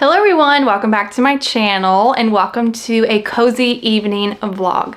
Hello everyone, welcome back to my channel and welcome to a cozy evening vlog.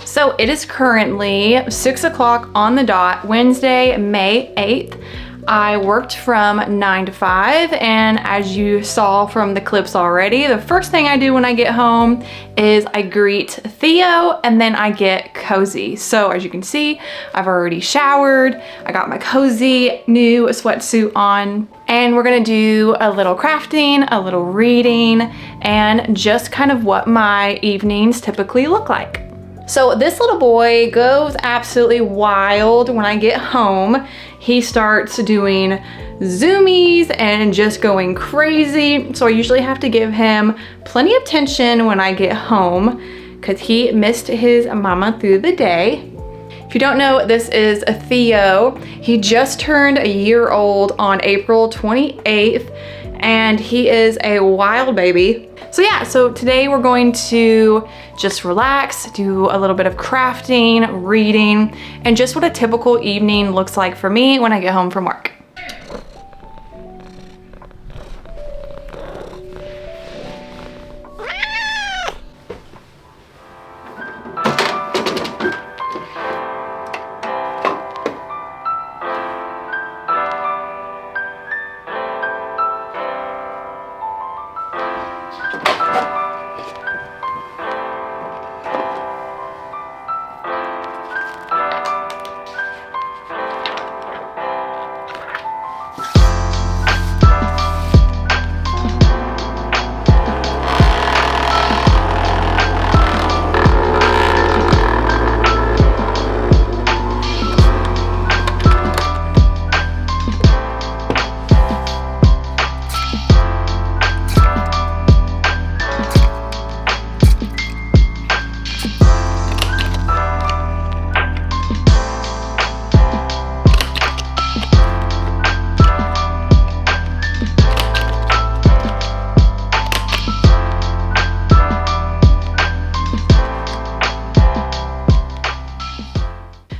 So it is currently 6 o'clock on the dot, Wednesday, May 8th. I worked from 9 to 5, and as you saw from the clips already, the first thing I do when I get home is I greet Theo and then I get cozy. So as you can see, I've already showered, I got my cozy new sweatsuit on, and we're gonna do a little crafting, a little reading, and just kind of what my evenings typically look like. So this little boy goes absolutely wild when I get home. He starts doing zoomies and just going crazy. So I usually have to give him plenty of attention when I get home because he missed his mama through the day. If you don't know, this is a Theo. He just turned a year old on April 28th and he is a wild baby. So yeah, so today we're going to just relax, do a little bit of crafting, reading, and just what a typical evening looks like for me when I get home from work.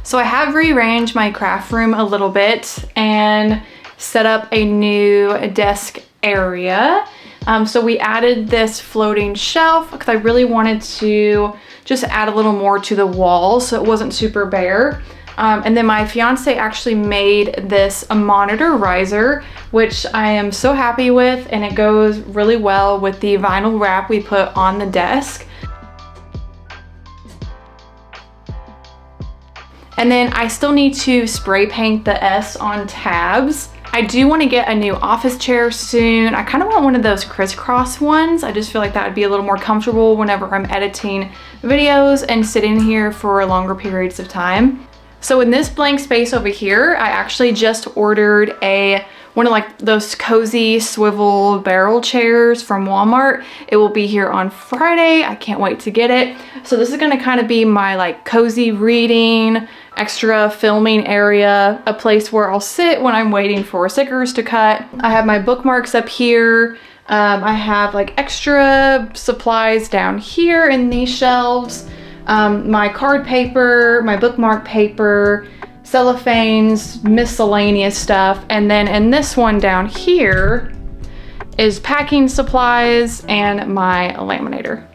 So I have rearranged my craft room a little bit and set up a new desk area. So we added this floating shelf because I really wanted to just add a little more to the wall so it wasn't super bare. And then my fiance actually made this a monitor riser, which I am so happy with, and it goes really well with the vinyl wrap we put on the desk. And then I still need to spray paint the S on tabs. I do want to get a new office chair soon. I kind of want one of those crisscross ones. I just feel like that would be a little more comfortable whenever I'm editing videos and sitting here for longer periods of time. So in this blank space over here, I actually just ordered one of like those cozy swivel barrel chairs from Walmart. It will be here on Friday. I can't wait to get it. So this is gonna kind of be my like cozy reading, extra filming area, a place where I'll sit when I'm waiting for stickers to cut. I have my bookmarks up here. I have like extra supplies down here in these shelves. My card paper, my bookmark paper, cellophanes, miscellaneous stuff, and then in this one down here is packing supplies and my laminator.